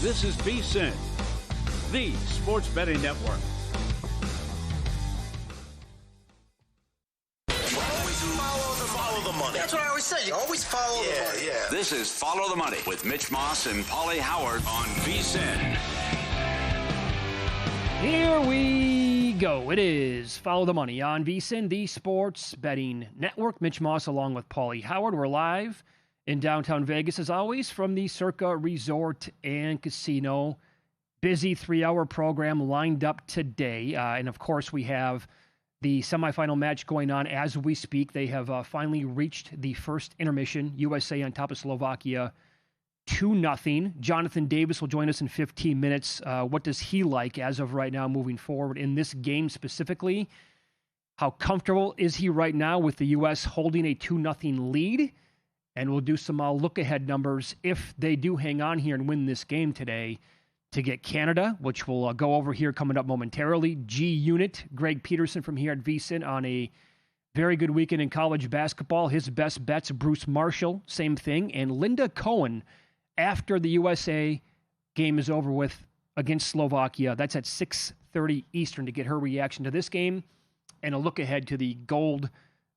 This is VSiN, the sports betting network. Always follow the money. That's what I always say. You always follow the money. Yeah. This is Follow the Money with Mitch Moss and Paulie Howard on VSiN. Here we go. It is Follow the Money on VSiN, the sports betting network. Mitch Moss along with Paulie Howard. We're live in downtown Vegas, as always, from the Circa Resort and Casino. Busy 3-hour program lined up today. And, of course, we have the semifinal match going on as we speak. They have finally reached the first intermission. USA on top of Slovakia, 2-0. Jonathan Davis will join us in 15 minutes. What does he like as of right now moving forward in this game specifically? How comfortable is he right now with the U.S. holding a 2-0 lead? And we'll do some look-ahead numbers if they do hang on here and win this game today to get Canada, which we'll go over here coming up momentarily. G Unit, Greg Peterson from here at VSiN on a very good weekend in college basketball. His best bets, Bruce Marshall, same thing. And Linda Cohen, after the USA game is over with against Slovakia. That's at 6:30 Eastern to get her reaction to this game and a look ahead to the gold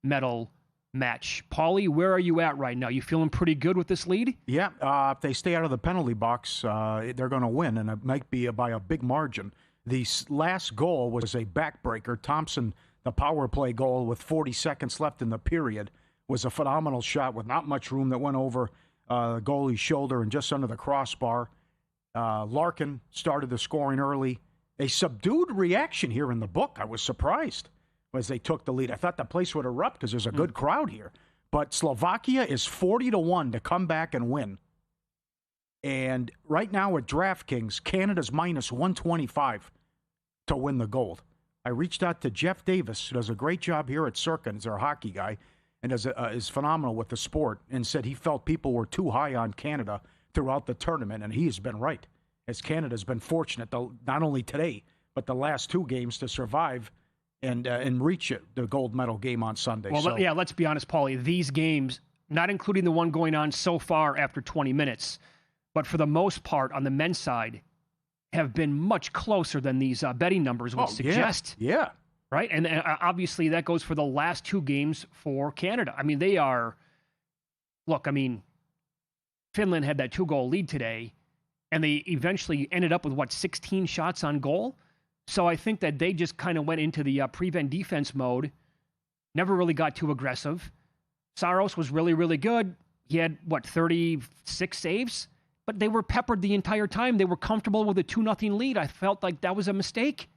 medal match. Paulie, where are you at right now? You feeling pretty good with this lead? Yeah, if they stay out of the penalty box, they're going to win, and it might be by a big margin. The last goal was a backbreaker. Thompson, the power play goal with 40 seconds left in the period, was a phenomenal shot with not much room that went over the goalie's shoulder and just under the crossbar. Larkin started the scoring early. A subdued reaction here in the book. I was surprised as they took the lead. I thought the place would erupt because there's a good crowd here. But Slovakia is 40-1 to come back and win. And right now at DraftKings, Canada's minus 125 to win the gold. I reached out to Jeff Davis, who does a great job here at Circa, he's our hockey guy, and is phenomenal with the sport, and said he felt people were too high on Canada throughout the tournament, and he has been right, as Canada's been fortunate, not only today, but the last two games to survive and reach the gold medal game on Sunday. Well, let's be honest, Paulie. These games, not including the one going on so far after 20 minutes, but for the most part on the men's side, have been much closer than these betting numbers would suggest. Yeah. Right? And obviously that goes for the last two games for Canada. I mean, they are... Look, I mean, Finland had that 2-goal lead today, and they eventually ended up with, 16 shots on goal? So I think that they just kind of went into the prevent defense mode, never really got too aggressive. Saros was really, really good. He had, 36 saves? But they were peppered the entire time. They were comfortable with a 2-0 lead. I felt like that was a mistake.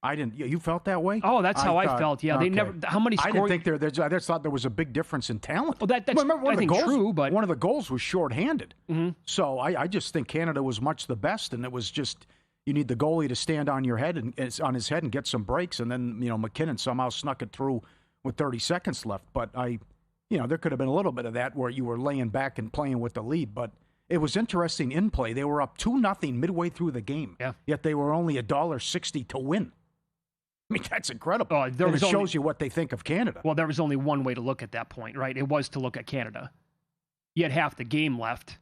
I didn't. You felt that way? Oh, that's how I felt. Yeah, okay. They never. How many? I didn't think I just thought there was a big difference in talent. Well, that's I think true, but one of the goals was shorthanded. Mm-hmm. So I just think Canada was much the best, and it was just you need the goalie to stand on your head and on his head and get some breaks, and then McKinnon somehow snuck it through with 30 seconds left. But there could have been a little bit of that where you were laying back and playing with the lead, but. It was interesting in play. They were up 2-0 midway through the game, yet they were only $1.60 to win. I mean, that's incredible. It shows you what they think of Canada. Well, there was only one way to look at that point, right? It was to look at Canada. You had half the game left,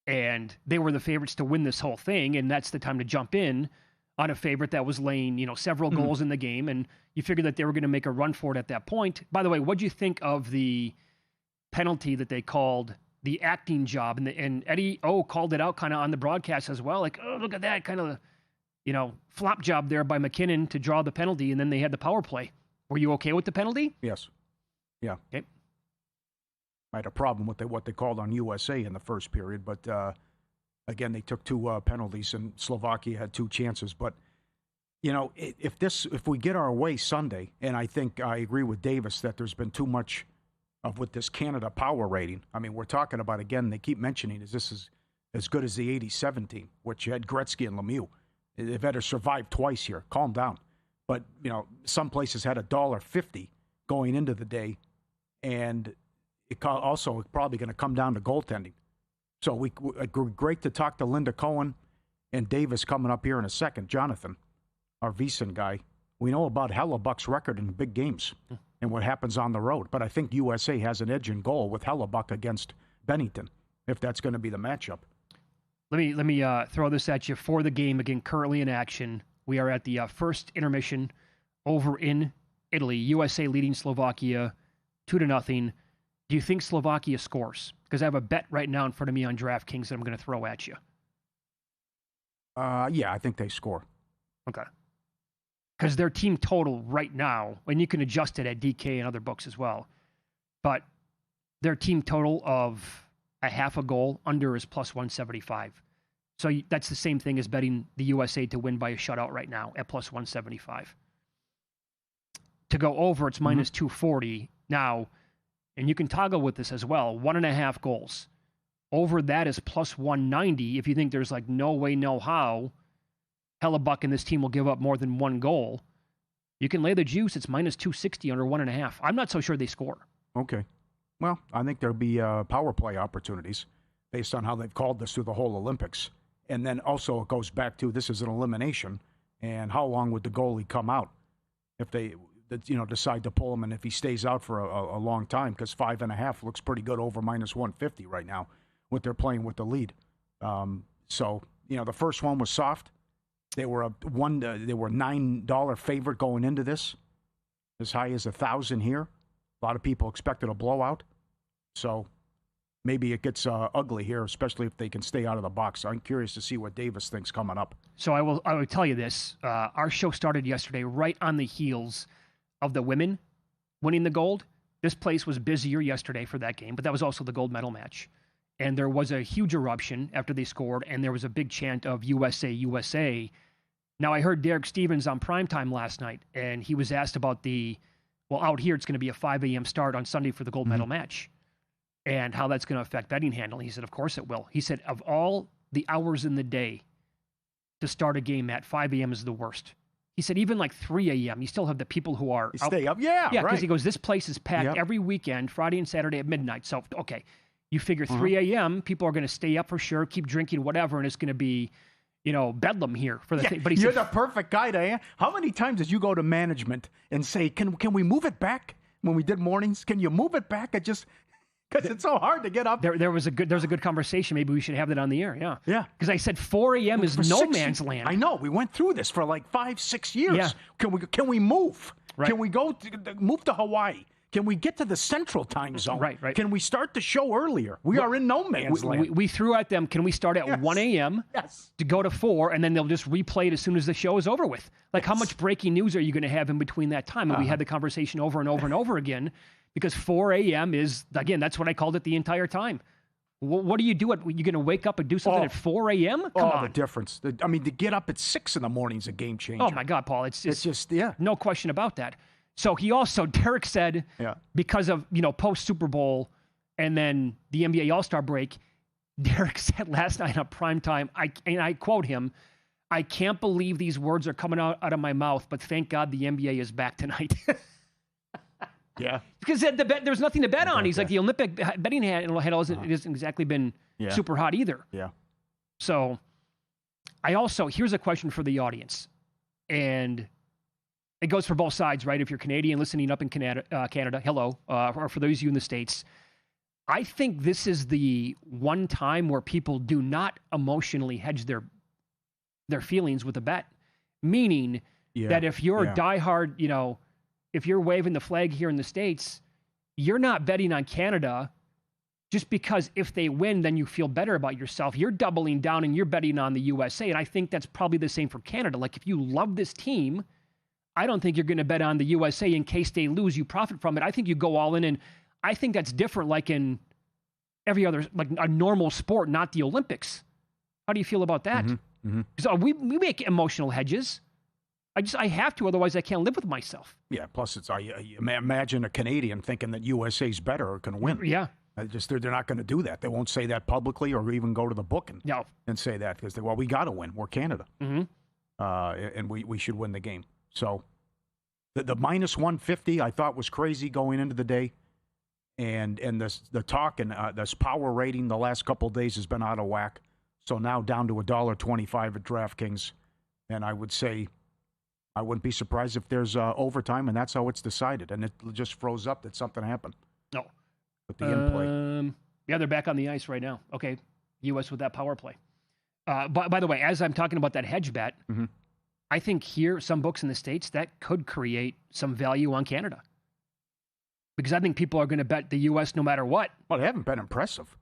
and they were the favorites to win this whole thing, and that's the time to jump in on a favorite that was laying, several goals in the game, and you figured that they were going to make a run for it at that point. By the way, what do you think of the penalty that they called the acting job, and Eddie O called it out kind of on the broadcast as well. Like, oh, look at that kind of, flop job there by McKinnon to draw the penalty, and then they had the power play. Were you okay with the penalty? Yes. Yeah. Okay. I had a problem with what they called on USA in the first period, but again, they took two penalties, and Slovakia had two chances. But if we get our way Sunday, and I think I agree with Davis that there's been too much with this Canada power rating. I mean, we're talking about, again, they keep mentioning, this is as good as the 80-17 team, which had Gretzky and Lemieux. They've had to survive twice here. Calm down. But, some places had $1.50 going into the day, and it also probably going to come down to goaltending. So great to talk to Linda Cohen and Davis coming up here in a second. Jonathan, our VSiN guy, we know about Hellebuck's record in big games and what happens on the road. But I think USA has an edge in goal with Hellebuck against Bennington, if that's going to be the matchup. Let me throw this at you for the game again. Currently in action, we are at the first intermission over in Italy. USA leading Slovakia 2-0. Do you think Slovakia scores? Because I have a bet right now in front of me on DraftKings that I'm going to throw at you. Yeah, I think they score. Okay. Because their team total right now, and you can adjust it at DK and other books as well, but their team total of a half a goal under is plus 175. So that's the same thing as betting the USA to win by a shutout right now at plus 175. To go over, it's minus 240. Now, and you can toggle with this as well, 1.5 goals. Over that is plus 190. If you think there's like no way, no how, Hellebuck and this team will give up more than 1 goal, you can lay the juice. It's minus 260 under 1.5. I'm not so sure they score. Okay. Well, I think there'll be power play opportunities based on how they've called this through the whole Olympics. And then also it goes back to this is an elimination, and how long would the goalie come out if they decide to pull him, and if he stays out for a long time, because 5.5 looks pretty good over minus 150 right now, what they're playing with the lead. So the first one was soft. They were they were $9 favorite going into this, as high as 1,000 here. A lot of people expected a blowout, so maybe it gets ugly here, especially if they can stay out of the box. I'm curious to see what Davis thinks coming up. So I will tell you this: our show started yesterday, right on the heels of the women winning the gold. This place was busier yesterday for that game, but that was also the gold medal match. And there was a huge eruption after they scored, and there was a big chant of USA, USA. Now, I heard Derek Stevens on primetime last night, and he was asked about out here it's going to be a 5 a.m. start on Sunday for the gold medal match, and how that's going to affect betting handling. He said, of course it will. He said, of all the hours in the day to start a game at, 5 a.m. is the worst. He said, even like 3 a.m., you still have the people who are stay up. Yeah, because right. he goes, this place is packed every weekend, Friday and Saturday at midnight. So, okay. You figure 3 a.m., people are going to stay up for sure, keep drinking, whatever, and it's going to be, bedlam here for the thing. But you're the perfect guy to. How many times did you go to management and say, "Can we move it back?" When we did mornings, can you move it back? Because it's so hard to get up. There's a good conversation. Maybe we should have that on the air. Yeah. Yeah. Because I said 4 a.m. is no man's land. I know. We went through this for like 5-6 years. Yeah. Can we move? Right. Can we move to Hawaii? Can we get to the central time zone? Right. Can we start the show earlier? We are in no man's land. We threw at them, can we start at 1 a.m. to go to 4, and then they'll just replay it as soon as the show is over with? Like, how much breaking news are you going to have in between that time? And we had the conversation over and over and over again, because 4 a.m. is, again, that's what I called it the entire time. What do you do? You're going to wake up and do something at 4 a.m.? Come on. The difference. To get up at 6 in the morning is a game changer. Oh, my God, Paul. It's just yeah. No question about that. So Derek said, because of, post-Super Bowl and then the NBA All-Star break, Derek said last night on primetime, and I quote him, "I can't believe these words are coming out of my mouth, but thank God the NBA is back tonight." Yeah. Because there's nothing to bet on. He's like, the Olympic betting handle hasn't exactly been super hot either. Yeah. So here's a question for the audience. And it goes for both sides, right? If you're Canadian listening up in Canada, hello, or for those of you in the States, I think this is the one time where people do not emotionally hedge their feelings with a bet. Meaning that if you're a diehard, if you're waving the flag here in the States, you're not betting on Canada just because if they win, then you feel better about yourself. You're doubling down and you're betting on the USA. And I think that's probably the same for Canada. Like, if you love this team, I don't think you're going to bet on the USA in case they lose. You profit from it. I think you go all in, and I think that's different like in every other, like a normal sport, not the Olympics. How do you feel about that? Because we make emotional hedges. I have to, otherwise I can't live with myself. Yeah, plus imagine a Canadian thinking that USA's better or can win. Yeah. They're not going to do that. They won't say that publicly or even go to the book and say that, because we got to win. We're Canada. And we should win the game. So the minus 150 I thought was crazy going into the day. And the talk and this power rating the last couple of days has been out of whack. So now down to $1.25 at DraftKings. And I would say I wouldn't be surprised if there's overtime, and that's how it's decided. And it just froze up that something happened. No. With the in play. Yeah, they're back on the ice right now. Okay, U.S. with that power play. By the way, as I'm talking about that hedge bet, I think here, some books in the States, that could create some value on Canada. Because I think people are going to bet the U.S. no matter what. Well, they haven't been impressive.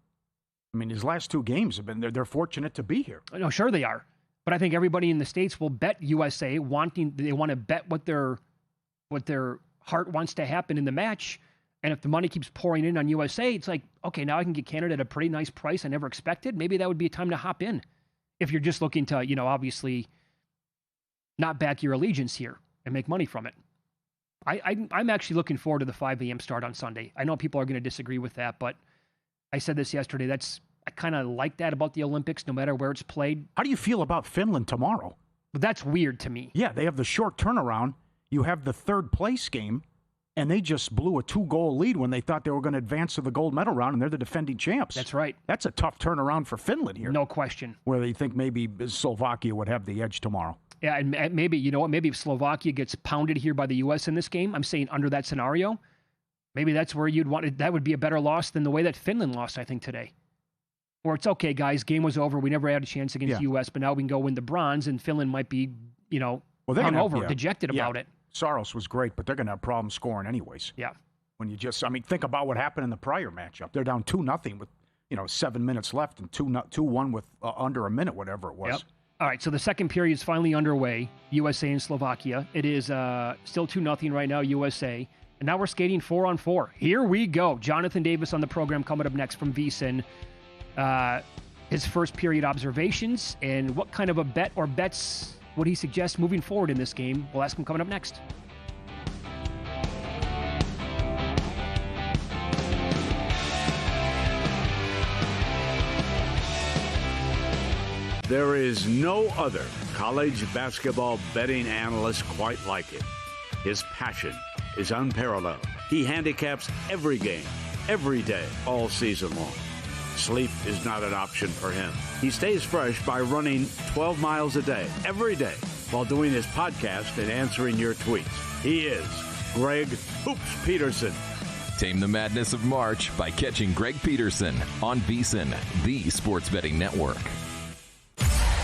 I mean, his last 2 games have been, they're fortunate to be here. No, sure they are. But I think everybody in the States will bet USA, they want to bet what their heart wants to happen in the match. And if the money keeps pouring in on USA, it's like, okay, now I can get Canada at a pretty nice price I never expected. Maybe that would be a time to hop in. If you're just looking to, obviously not back your allegiance here and make money from it. I'm actually looking forward to the 5 a.m. start on Sunday. I know people are going to disagree with that, but I said this yesterday. I kind of like that about the Olympics, no matter where it's played. How do you feel about Finland tomorrow? But that's weird to me. Yeah, they have the short turnaround. You have the third place game, and they just blew a 2-goal lead when they thought they were going to advance to the gold medal round, and they're the defending champs. That's right. That's a tough turnaround for Finland here. No question. Where they think maybe Slovakia would have the edge tomorrow. Yeah, and maybe, maybe if Slovakia gets pounded here by the U.S. in this game, I'm saying under that scenario, maybe that's where you'd want it. That would be a better loss than the way that Finland lost, I think, today. Or it's okay, guys, game was over. We never had a chance against the U.S., but now we can go win the bronze, and Finland might be, hungover, dejected about it. Saros was great, but they're going to have problems scoring anyways. Yeah. When you think about what happened in the prior matchup. They're down 2-0 with, 7 minutes left and 2-1 with under a minute, whatever it was. Yep. All right, so the second period is finally underway, USA and Slovakia. It is still 2-0 right now, USA. And now we're skating 4-on-4. Here we go. Jonathan Davis on the program coming up next from VSiN. His first period observations and what kind of a bet or bets would he suggest moving forward in this game? We'll ask him coming up next. There is no other college basketball betting analyst quite like him. His passion is unparalleled. He handicaps every game, every day, all season long. Sleep is not an option for him. He stays fresh by running 12 miles a day, every day, while doing his podcast and answering your tweets. He is Greg Hoops Peterson. Tame the madness of March by catching Greg Peterson on VSiN, the sports betting network.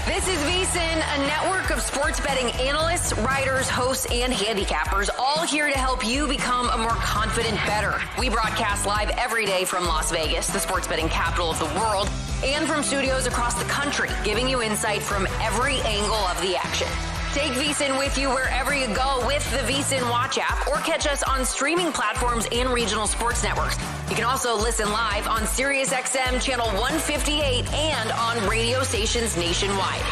This is VSiN, a network of sports betting analysts, writers, hosts, and handicappers, all here to help you become a more confident bettor. We broadcast live every day from Las Vegas, the sports betting capital of the world, and from studios across the country, giving you insight from every angle of the action. Take VSiN with you wherever you go with the VSiN Watch app, or catch us on streaming platforms and regional sports networks. You can also listen live on SiriusXM Channel 158 and on radio stations nationwide.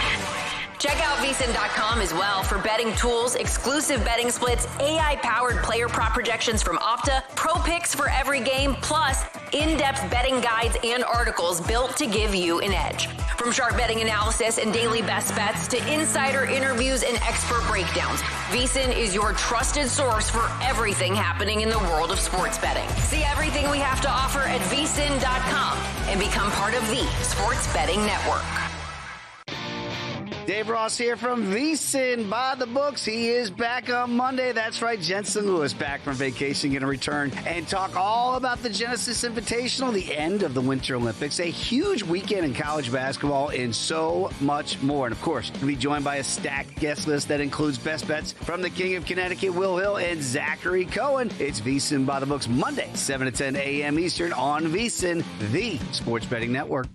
Check out VSiN.com as well for betting tools, exclusive betting splits, AI-powered player prop projections from Opta, pro picks for every game, plus in-depth betting guides and articles built to give you an edge. From sharp betting analysis and daily best bets to insider interviews and expert breakdowns, VSiN is your trusted source for everything happening in the world of sports betting. See everything we have to offer at VSiN.com and become part of the Sports Betting Network. Dave Ross here from VSiN by the books. He is back on Monday. That's right, Jensen Lewis back from vacation, going to return and talk all about the Genesis Invitational, the end of the Winter Olympics, a huge weekend in college basketball, and so much more. And of course, we'll be joined by a stacked guest list that includes best bets from the King of Connecticut, Will Hill, and Zachary Cohen. It's VSiN by the books, Monday, 7 to 10 a.m. Eastern on VSiN, the Sports Betting Network.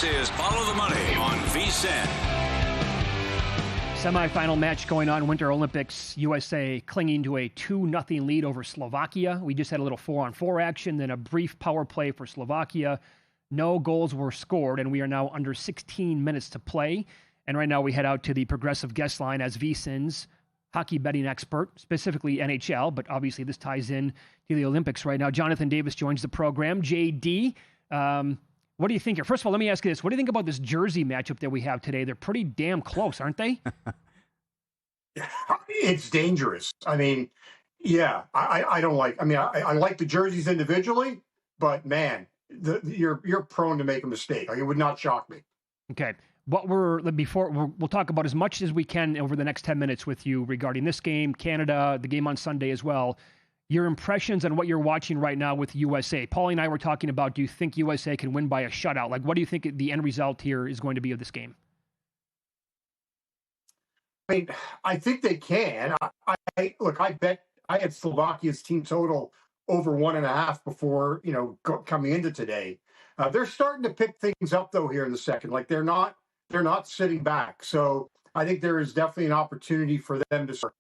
This is Follow the Money on VSiN. Semifinal match going on, Winter Olympics. USA clinging to a 2-0 lead over Slovakia. We just had a little 4-on-4 action, then a brief power play for Slovakia. No goals were scored, and we are now under 16 minutes to play. And right now we head out to the progressive guest line as VSiN's hockey betting expert, specifically NHL, but obviously this ties in to the Olympics right now. Jonathan Davis joins the program. JD, what do you think here? First of all, let me ask you this. What do you think about this Jersey matchup that we have today? They're pretty damn close, aren't they? It's dangerous. I mean, yeah, I don't like, I like the jerseys individually, but man, you're prone to make a mistake. Like, it would not shock me. Okay. We'll talk about as much as we can over the next 10 minutes with you regarding this game, Canada, the game on Sunday as well. Your impressions on what you're watching right now with USA. Paulie and I were talking about, do you think USA can win by a shutout? Like, what do you think the end result here is going to be of this game? I mean, I think they can. I bet I had Slovakia's team total over 1.5 before, coming into today. They're starting to pick things up though here in the second. Like, they're not sitting back. So I think there is definitely an opportunity for them to start.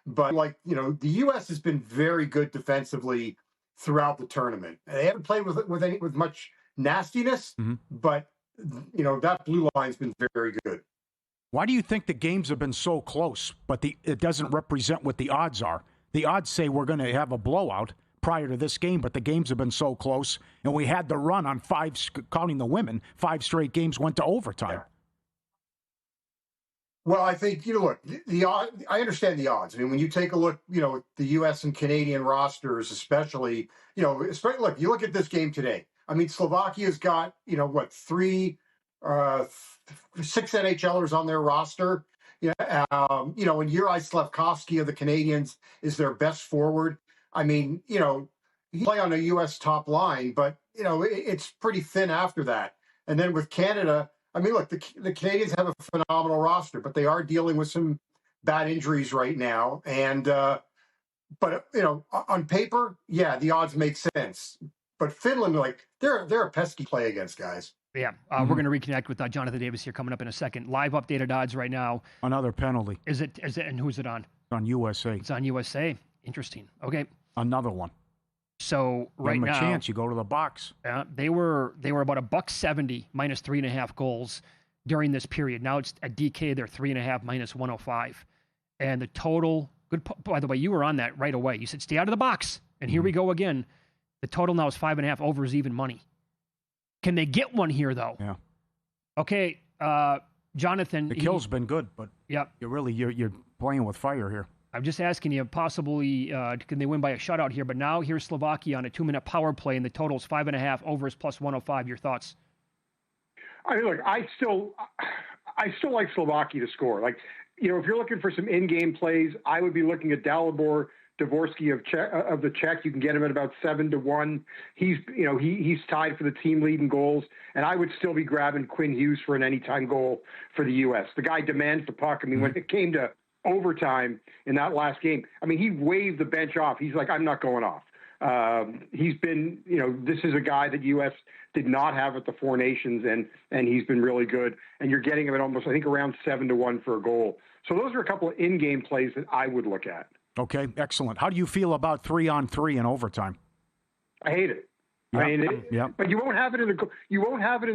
But the U.S. has been very good defensively throughout the tournament. They haven't played with much nastiness, but that blue line's been very good. Why do you think the games have been so close, but it doesn't represent what the odds are? The odds say we're going to have a blowout prior to this game, but the games have been so close, and we had the run on 5, counting the women, 5 straight games went to overtime. Yeah. Well, I think, look, I understand the odds. I mean, when you take a look, the U.S. and Canadian rosters, especially, look, you look at this game today. I mean, Slovakia's got, 6 NHLers on their roster. And Juraj Slafkovsky of the Canadians is their best forward. I mean, he play on a U.S. top line, but, it's pretty thin after that. And then with Canada, I mean, look, the Canadians have a phenomenal roster, but they are dealing with some bad injuries right now. And, but on paper, yeah, the odds make sense. But Finland, they're a pesky play against, guys. Yeah, we're going to reconnect with Jonathan Davis here coming up in a second. Live updated odds right now. Another penalty. Is it? And who's it on? It's on USA. It's on USA. Interesting. Okay. Another one. So right now, a chance. You go to the box. They were about $1.70 minus 3.5 goals during this period. Now it's at DK. They're 3.5 minus 105, and the total. Good. By the way, you were on that right away. You said stay out of the box, and here we go again. The total now is 5.5. Over is even money. Can they get one here though? Yeah. Okay, Jonathan. The kill's been good, but you're playing with fire here. I'm just asking you, possibly, can they win by a shutout here? But now here's Slovakia on a 2-minute power play, and the total's 5.5, over is plus 105. Your thoughts? I mean, look, I still like Slovakia to score. If you're looking for some in-game plays, I would be looking at Dalibor Dvorsky of the Czech. You can get him at about 7-1. He's tied for the team lead in goals, and I would still be grabbing Quinn Hughes for an anytime goal for the U.S. The guy demands the puck. I mean, when it came to overtime in that last game, I mean, he waved the bench off. He's like, I'm not going off. He's been, this is a guy that U.S. did not have at the Four Nations, and he's been really good. And you're getting him at almost, I think, around 7-1 for a goal. So those are a couple of in-game plays that I would look at. Okay, excellent. How do you feel about 3-on-3 in overtime? I hate it. Yep. I mean, but you won't have it in we won't have it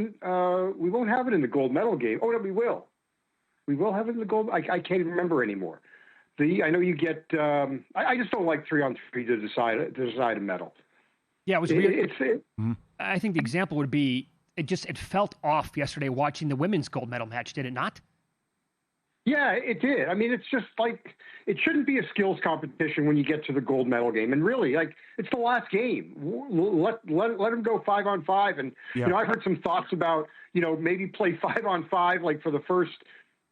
in the gold medal game. Oh no, we will. We will have it in the gold. I can't even remember anymore. I know you get. I just don't like 3-on-3 to decide a medal. Yeah, it was weird. I think the example would be it felt off yesterday watching the women's gold medal match. Did it not? Yeah, it did. I mean, it's just it shouldn't be a skills competition when you get to the gold medal game. And really, it's the last game. Let them go 5-on-5. And, I've heard some thoughts about, maybe play 5-on-5, for the first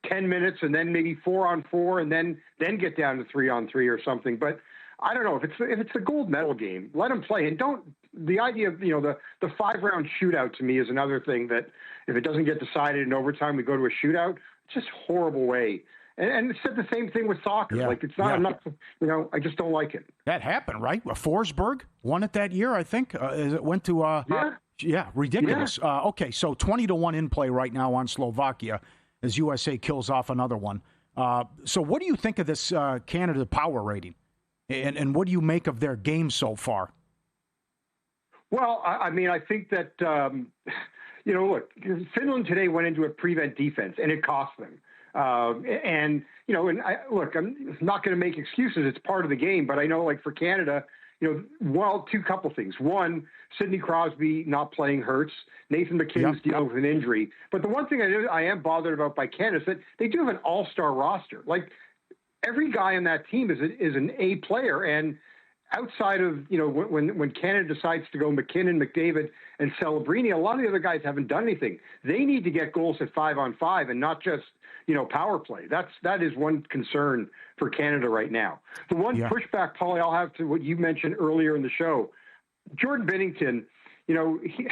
10 minutes and then maybe 4-on-4 and then get down to 3-on-3 or something. But I don't know if it's a gold medal game, let them play. And the idea of, the 5-round shootout to me is another thing that if it doesn't get decided in overtime, we go to a shootout. It's just a horrible way. And it said the same thing with soccer. Yeah. It's not, I'm not, I just don't like it. That happened, right? Forsberg won it that year, I think. It went to, Yeah, ridiculous. Yeah. Okay, so 20-1 in play right now on Slovakia as USA kills off another one. So what do you think of this Canada power rating? And what do you make of their game so far? Well, I mean, I think that, look, Finland today went into a prevent defense, and it cost them. I'm not going to make excuses. It's part of the game. But I know, like, for Canada, couple things. One, Sidney Crosby not playing hurts. Nathan McKinnon's dealing with an injury. But the one thing I am bothered about by Canada is that they do have an all-star roster. Like, every guy on that team is an A player. And outside of, when Canada decides to go McKinnon, McDavid, and Celebrini, a lot of the other guys haven't done anything. They need to get goals at 5-on-5 and not just, power play. That is one concern for Canada right now. The one pushback, Paulie, I'll have to what you mentioned earlier in the show, Jordan Binnington,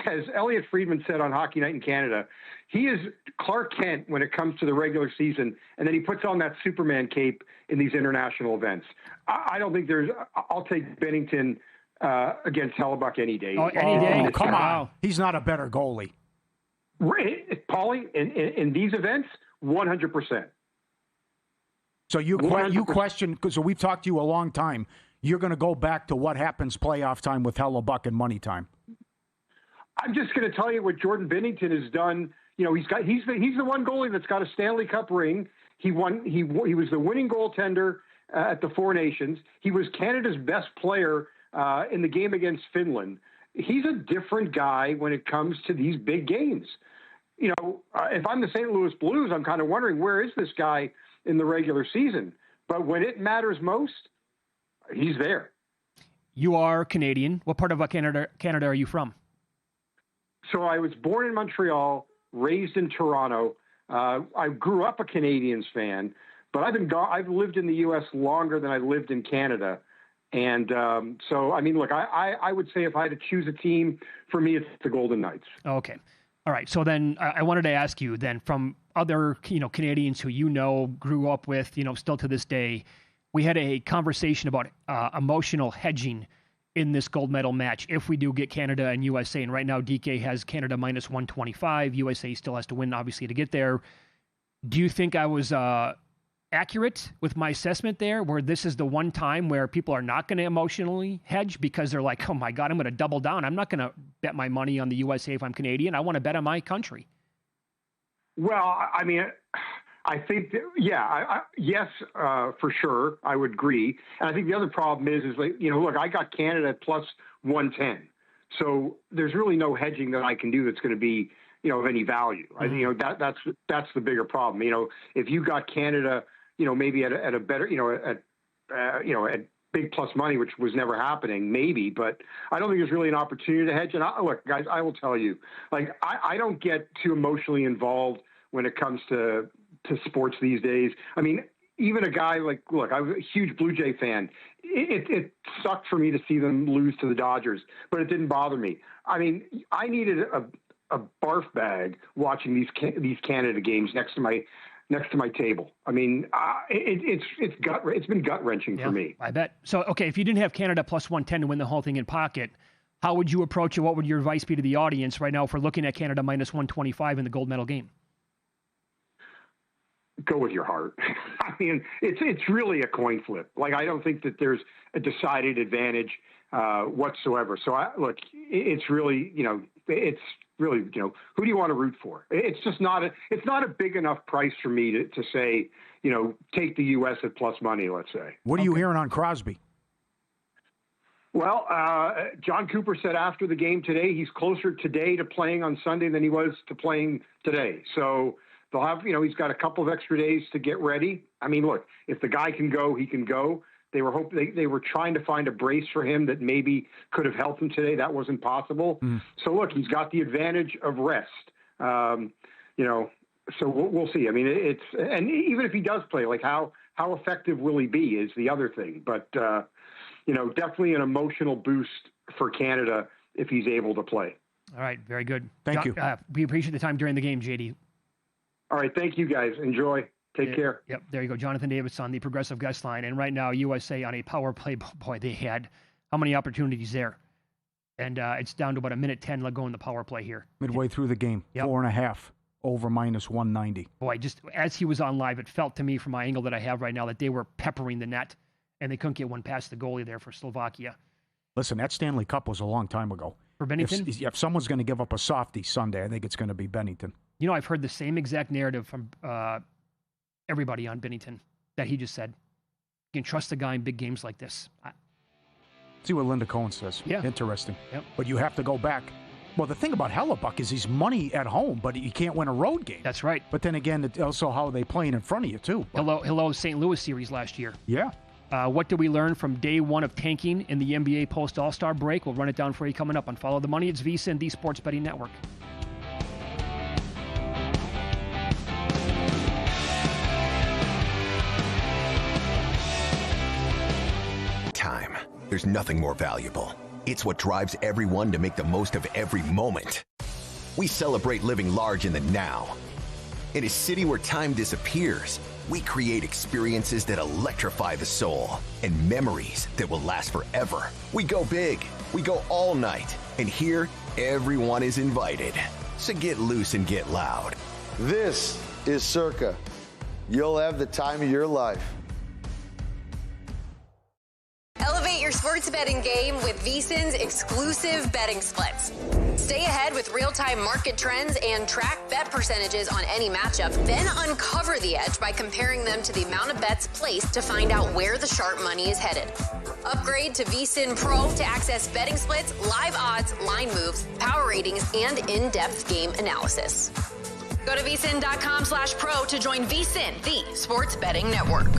as Elliot Friedman said on Hockey Night in Canada, he is Clark Kent when it comes to the regular season, and then he puts on that Superman cape in these international events. I don't think I'll take Binnington against Hellebuck any day. Oh, any day? Come on. Wow. He's not a better goalie. Paulie, in these events, 100%. So you question, so we've talked to you a long time. You're going to go back to what happens playoff time with Hellebuck and money time. I'm just going to tell you what Jordan Binnington has done. He's the one goalie that's got a Stanley Cup ring. He was the winning goaltender at the Four Nations. He was Canada's best player in the game against Finland. He's a different guy when it comes to these big games. If I'm the St. Louis Blues, I'm kind of wondering, where is this guy in the regular season? But when it matters most, he's there. You are Canadian. What part of Canada are you from? So I was born in Montreal, raised in Toronto. I grew up a Canadiens fan, but I've lived in the U.S. longer than I lived in Canada. And so, I mean, look, I would say if I had to choose a team, for me, it's the Golden Knights. Okay. All right. So then I wanted to ask you then, from other, Canadians who grew up with, still to this day, we had a conversation about emotional hedging in this gold medal match if we do get Canada and USA. And right now, DK has Canada minus 125. USA still has to win, obviously, to get there. Do you think I was accurate with my assessment there, where this is the one time where people are not going to emotionally hedge because they're like, oh, my God, I'm going to double down. I'm not going to bet my money on the USA if I'm Canadian. I want to bet on my country. Well, I mean, I think, yes, for sure. I would agree. And I think the other problem is like, look, I got Canada at plus 110. So there's really no hedging that I can do that's going to be, of any value. Mm-hmm. That's the bigger problem. If you got Canada, maybe at a better, at big plus money, which was never happening, maybe, but I don't think there's really an opportunity to hedge. And look, guys, I will tell you, like, I don't get too emotionally involved when it comes to sports these days. I mean, even a guy like, look, I was a huge Blue Jay fan. It sucked for me to see them lose to the Dodgers, but it didn't bother me. I mean, I needed a barf bag watching these Canada games next to my table. I mean, it's been gut wrenching for me. I bet. So, okay, if you didn't have Canada plus 110 to win the whole thing in pocket, how would you approach it? What would your advice be to the audience right now if we're looking at Canada minus 125 in the gold medal game? Go with your heart. I mean, it's really a coin flip. Like, I don't think that there's a decided advantage whatsoever. So it's really, it's really, who do you want to root for? It's just not a big enough price for me to say, take the U.S. at plus money, let's say. What are you hearing on Crosby? Well, John Cooper said after the game today, he's closer today to playing on Sunday than he was to playing today. So they'll have, he's got a couple of extra days to get ready. I mean, look, if the guy can go, he can go. They were trying to find a brace for him that maybe could have helped him today. That wasn't possible. So look, he's got the advantage of rest. So we'll see. I mean, and even if he does play, like how effective will he be is the other thing. But definitely an emotional boost for Canada if he's able to play. All right, very good. Thank you. We appreciate the time during the game, JD. All right, thank you guys. Enjoy. Take care. Yep, there you go. Jonathan Davis on the Progressive Guest Line. And right now, USA on a power play. Boy, they had how many opportunities there? And it's down to about 1:10 left go in the power play here. Midway through the game, 4.5 over -190. Boy, just as he was on live, it felt to me from my angle that I have right now that they were peppering the net, and they couldn't get one past the goalie there for Slovakia. Listen, that Stanley Cup was a long time ago. For Bennington? If someone's going to give up a softie Sunday, I think it's going to be Bennington. You know, I've heard the same exact narrative from everybody on Bennington that he just said. You can trust the guy in big games like this. See what Linda Cohen says. Yeah. Interesting. Yep. But you have to go back. Well, the thing about Hellebuck is he's money at home, but you can't win a road game. That's right. But then again, it's also how they playing in front of you, too. Hello, St. Louis series last year. Yeah. What did we learn from day one of tanking in the NBA post-All-Star break? We'll run it down for you coming up on Follow the Money. It's VSiN, the Sports Betting Network. Time. There's nothing more valuable. It's what drives everyone to make the most of every moment. We celebrate living large in the now. In a city where time disappears, we create experiences that electrify the soul and memories that will last forever. We go big, we go all night, and here, everyone is invited. So get loose and get loud. This is Circa. You'll have the time of your life. Elevate your sports betting game with VSiN's exclusive betting splits. Stay ahead with real-time market trends and track bet percentages on any matchup, then uncover the edge by comparing them to the amount of bets placed to find out where the sharp money is headed. Upgrade to VSiN Pro to access betting splits, live odds, line moves, power ratings, and in-depth game analysis. Go to vsin.com/pro to join VSiN, the sports betting network.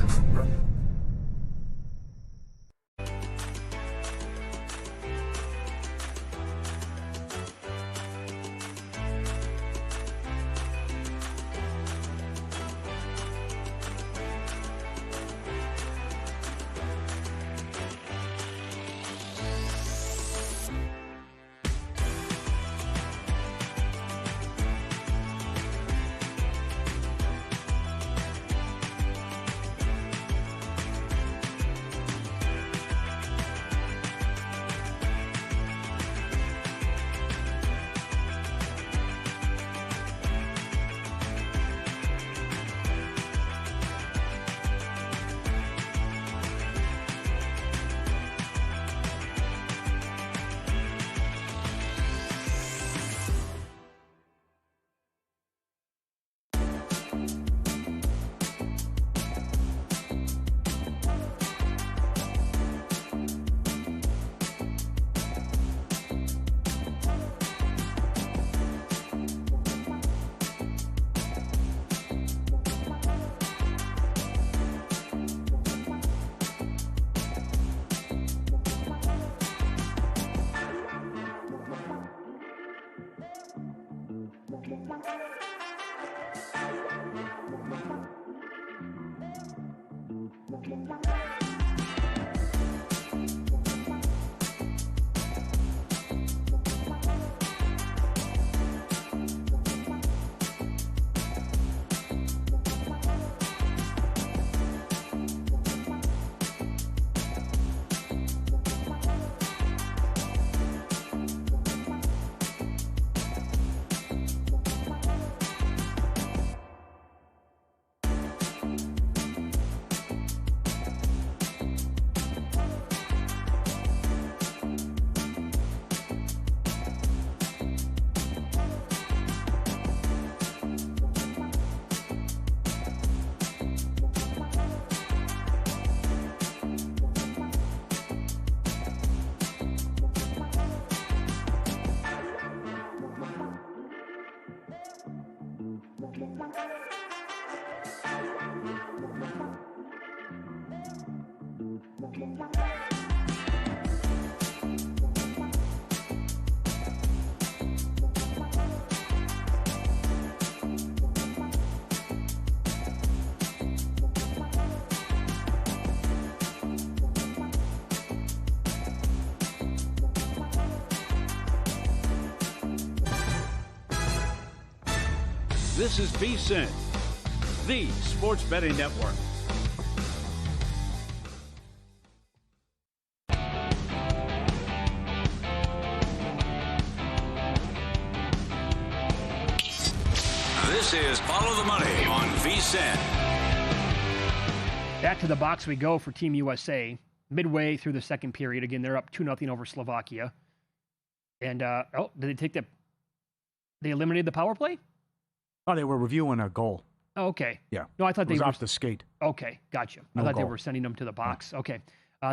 This is VSiN, the Sports Betting Network. This is Follow the Money on VSiN. Back to the box we go for Team USA. Midway through the second period, again, they're up 2-0 over Slovakia. And, did they take the... They eliminated the power play? Oh, they were reviewing a goal. Oh, okay. Yeah. No, I thought they was were... off the skate. Okay, gotcha. No I thought goal. they were sending them to the box. Okay.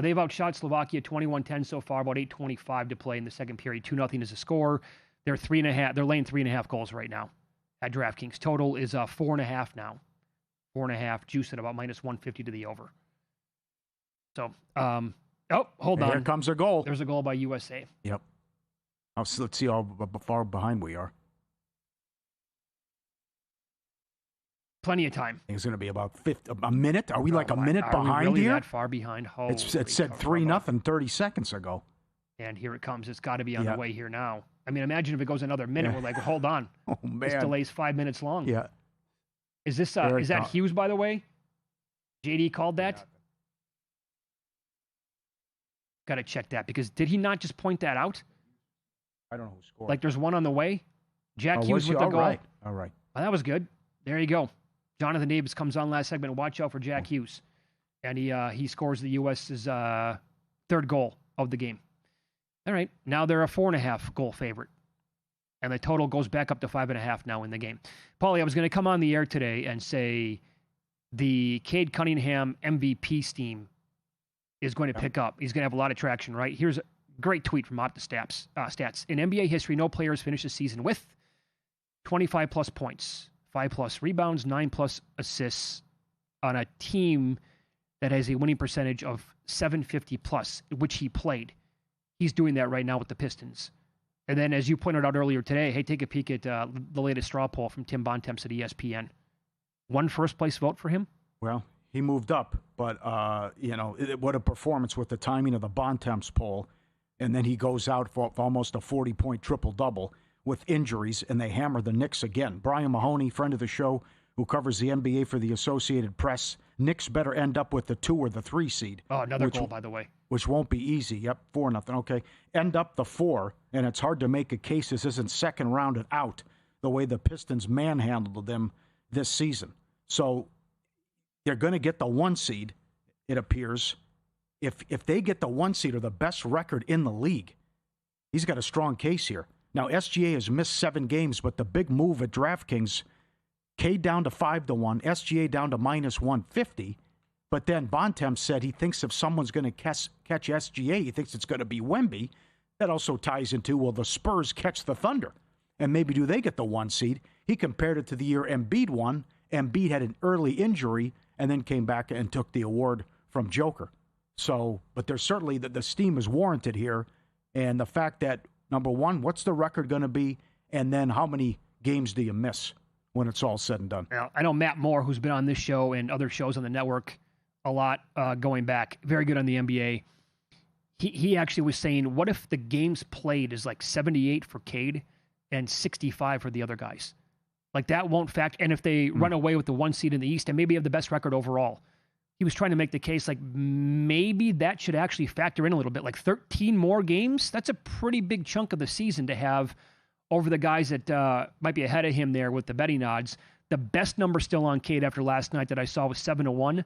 They've outshot Slovakia 21-10 so far, about 8:25 to play in the second period. 2-0 is the score. They're laying 3.5 goals right now at DraftKings. Total is 4.5 now. 4.5, juice at about -150 to the over. So, hold on. Here comes a goal. There's a goal by USA. Yep. Let's see how far behind we are. Plenty of time. I think it's going to be about a minute. Are we like a minute Are behind we really here? that far behind? It said 3-0 30 seconds ago. And here it comes. It's got to be on the way here now. I mean, imagine if it goes another minute. We're like, hold on. Oh, man. This delay's 5 minutes long. Yeah. Is this is that Hughes, by the way? JD called that? Got to check that, because did he not just point that out? I don't know who scored. Like there's one on the way. Jack Hughes with the goal. All right. Well, that was good. There you go. Jonathan Davis comes on last segment. Watch out for Jack Hughes. And he scores the U.S.'s third goal of the game. All right. Now they're a 4.5 goal favorite. And the total goes back up to 5.5 now in the game. Paulie, I was going to come on the air today and say the Cade Cunningham MVP steam is going to pick up. He's going to have a lot of traction, right? Here's a great tweet from OptaStats. Stats. In NBA history, no players finished the season with 25-plus points, 5-plus rebounds, 9-plus assists on a team that has a winning percentage of 750-plus, which he played. He's doing that right now with the Pistons. And then, as you pointed out earlier today, hey, take a peek at the latest straw poll from Tim Bontemps at ESPN. One first-place vote for him? Well, he moved up, but, what a performance with the timing of the Bontemps poll. And then he goes out for almost a 40-point triple-double with injuries, and they hammer the Knicks again. Brian Mahoney, friend of the show, who covers the NBA for the Associated Press. Knicks better end up with the 2 or the 3 seed. Oh, another goal, by the way. Which won't be easy. Yep, 4-0. Okay. End up the 4, and it's hard to make a case this isn't second rounded out the way the Pistons manhandled them this season. So they're going to get the 1 seed, it appears. If they get the 1 seed or the best record in the league, he's got a strong case here. Now, SGA has missed 7 games, but the big move at DraftKings, Cade down to 5-1, SGA down to -150. But then Bontemps said he thinks if someone's going to catch SGA, he thinks it's going to be Wemby. That also ties into, will the Spurs catch the Thunder? And maybe do they get the 1 seed? He compared it to the year Embiid won. Embiid had an early injury and then came back and took the award from Joker. So, but there's certainly the steam is warranted here. And the fact that, number one, what's the record going to be? And then how many games do you miss when it's all said and done? Now, I know Matt Moore, who's been on this show and other shows on the network a lot going back, very good on the NBA. He actually was saying, what if the games played is like 78 for Cade and 65 for the other guys? Like that won't factor. And if they run away with the 1 seed in the East and maybe have the best record overall, he was trying to make the case like maybe that should actually factor in a little bit. Like 13 more games, that's a pretty big chunk of the season to have over the guys that might be ahead of him there with the betting odds. The best number still on Cade after last night that I saw was 7-1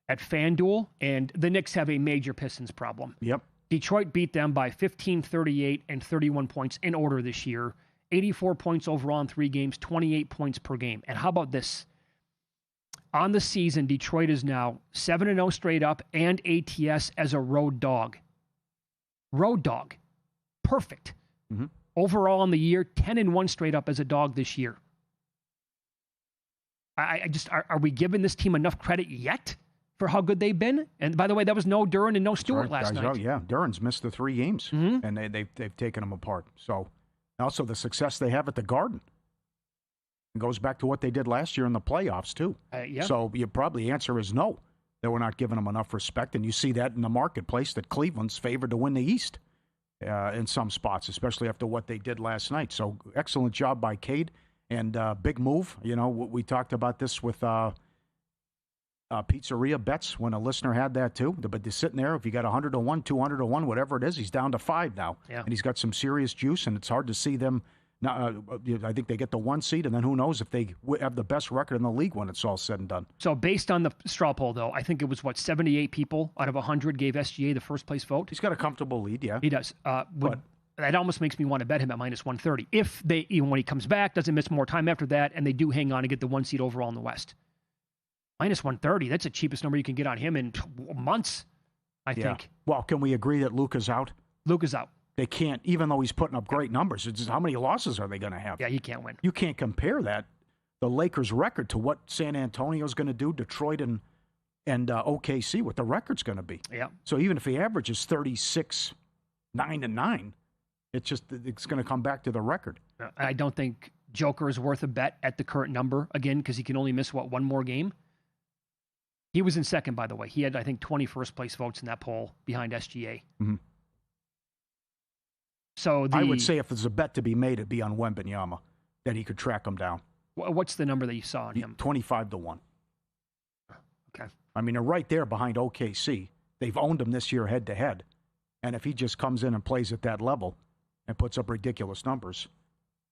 at FanDuel, and the Knicks have a major Pistons problem. Yep. Detroit beat them by 15, 38, and 31 points in order this year. 84 points overall in 3 games, 28 points per game. And how about this? On the season, Detroit is now 7-0 straight up and ATS as a road dog. Road dog. Perfect. Mm-hmm. Overall on the year, 10-1 straight up as a dog this year. I just, are we giving this team enough credit yet for how good they've been? And by the way, that was no Duren and no Stewart last night. Oh, yeah, Duren's missed the 3 games, and they've taken them apart. So also the success they have at the Garden. It goes back to what they did last year in the playoffs, too. Yeah. So your probably answer is no, that we're not giving them enough respect. And you see that in the marketplace that Cleveland's favored to win the East in some spots, especially after what they did last night. So excellent job by Cade and big move. You know, we talked about this with pizzeria bets when a listener had that, too. But they're sitting there. If you got 100-1, 200-1, whatever it is, he's down to 5 now. Yeah. And he's got some serious juice, and it's hard to see them Now, I think they get the 1 seed, and then who knows if they have the best record in the league when it's all said and done. So based on the straw poll, though, I think it was, 78 people out of 100 gave SGA the first place vote? He's got a comfortable lead, yeah. He does. That almost makes me want to bet him at minus 130. If they, even when he comes back, doesn't miss more time after that, and they do hang on and get the 1 seed overall in the West. Minus 130, that's the cheapest number you can get on him in months, I think. Well, can we agree that Luka's out? Luka's out. They can't, even though he's putting up great numbers, it's just how many losses are they going to have? Yeah, he can't win. You can't compare that, the Lakers' record, to what San Antonio's going to do, Detroit and OKC, what the record's going to be. Yeah. So even if he averages 36, 9-9, it's going to come back to the record. I don't think Joker is worth a bet at the current number, again, because he can only miss, one more game? He was in second, by the way. He had, I think, 20 first-place votes in that poll behind SGA. Mm-hmm. So I would say if there's a bet to be made, it'd be on Wembanyama, that he could track him down. What's the number that you saw on him? 25-1. Okay. I mean, they're right there behind OKC. They've owned him this year head-to-head. And if he just comes in and plays at that level and puts up ridiculous numbers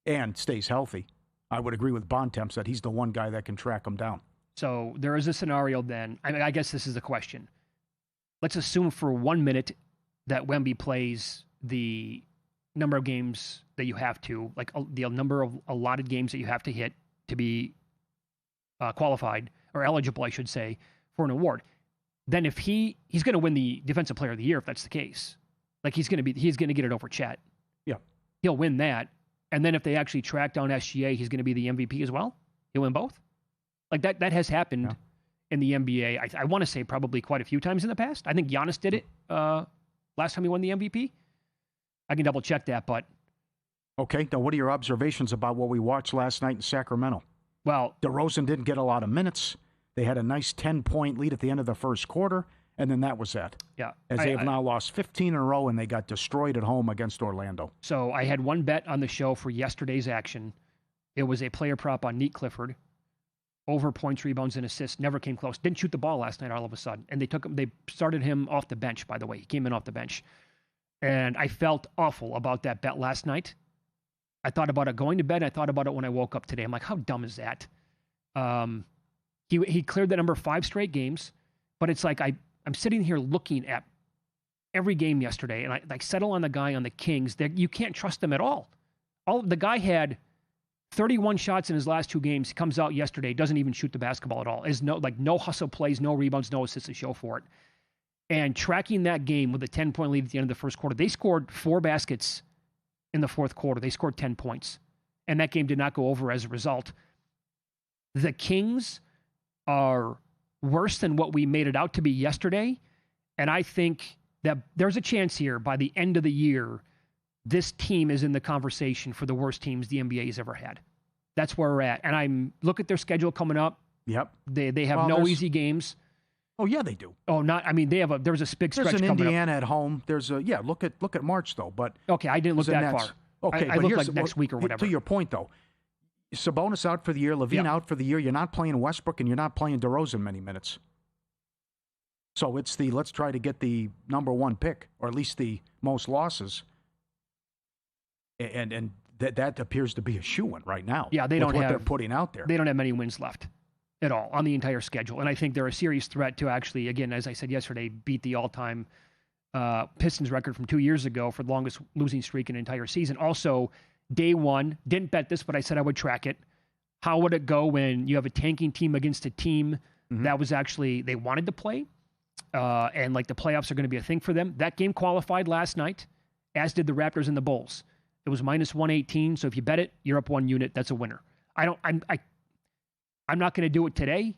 and stays healthy, I would agree with Bontemps that he's the one guy that can track him down. So there is a scenario then. I mean, I guess this is the question. Let's assume for 1 minute that Wemby plays the number of games that you have to, like the number of allotted games that you have to hit to be qualified, or eligible, I should say, for an award. Then if he's going to win the Defensive Player of the Year, if that's the case, like he's going to get it over Chet. Yeah. He'll win that. And then if they actually track down SGA, he's going to be the MVP as well? He'll win both? Like that has happened in the NBA. I want to say probably quite a few times in the past. I think Giannis did it last time he won the MVP. I can double check that, but. Okay, now what are your observations about what we watched last night in Sacramento? Well, DeRozan didn't get a lot of minutes. They had a nice 10-point lead at the end of the first quarter, and then that was that. Yeah. As they have now lost 15 in a row, and they got destroyed at home against Orlando. So I had one bet on the show for yesterday's action. It was a player prop on Neat Clifford. Over points, rebounds, and assists. Never came close. Didn't shoot the ball last night all of a sudden. And they started him off the bench, by the way. He came in off the bench. And I felt awful about that bet last night. I thought about it going to bed. I thought about it when I woke up today. I'm like, how dumb is that? He cleared that number 5 straight games. But it's like I'm sitting here looking at every game yesterday, and I settle on the guy on the Kings. You can't trust him at all. The guy had 31 shots in his last 2 games. He comes out yesterday, doesn't even shoot the basketball at all. Is no hustle plays, no rebounds, no assists to show for it. And tracking that game with a 10-point lead at the end of the first quarter, they scored 4 baskets in the fourth quarter. They scored 10 points. And that game did not go over as a result. The Kings are worse than what we made it out to be yesterday. And I think that there's a chance here by the end of the year, this team is in the conversation for the worst teams the NBA has ever had. That's where we're at. And look at their schedule coming up. Yep. They have no easy games. Oh yeah, they do. Oh, not. I mean, there's a big stretch coming up. There's an Indiana at home. Look at March though. But okay, I didn't look that far. Okay, I looked like next week or whatever. To your point though, Sabonis out for the year, Levine out for the year. You're not playing Westbrook and you're not playing DeRozan many minutes. So it's let's try to get the number 1 pick, or at least the most losses. And that appears to be a shoo-in right now. Yeah, they don't what have they're putting out there. They don't have many wins left at all on the entire schedule. And I think they're a serious threat to actually, again, as I said yesterday, beat the all-time Pistons record from 2 years ago for the longest losing streak in an entire season. Also, day one, didn't bet this, but I said I would track it. How would it go when you have a tanking team against a team that was actually, they wanted to play, and like the playoffs are going to be a thing for them? That game qualified last night, as did the Raptors and the Bulls. It was minus 118, so if you bet it, you're up 1 unit. That's a winner. I'm not going to do it today.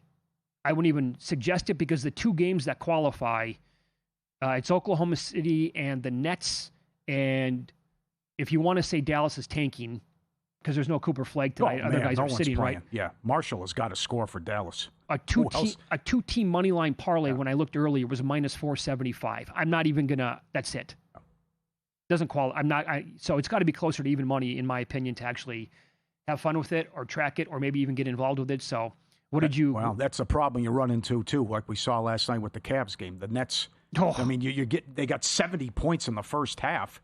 I wouldn't even suggest it because the 2 games that qualify, it's Oklahoma City and the Nets. And if you want to say Dallas is tanking, because there's no Cooper Flagg tonight, other guys are sitting, right? Yeah, Marshall has got to score for Dallas. A two-team money line parlay when I looked earlier was minus 475. I'm not even going to, that's it. Doesn't qualify. So it's got to be closer to even money, in my opinion, to actually have fun with it or track it or maybe even get involved with it. So what did you... Well, that's a problem you run into, too, like we saw last night with the Cavs game. The Nets, I mean, they got 70 points in the first half,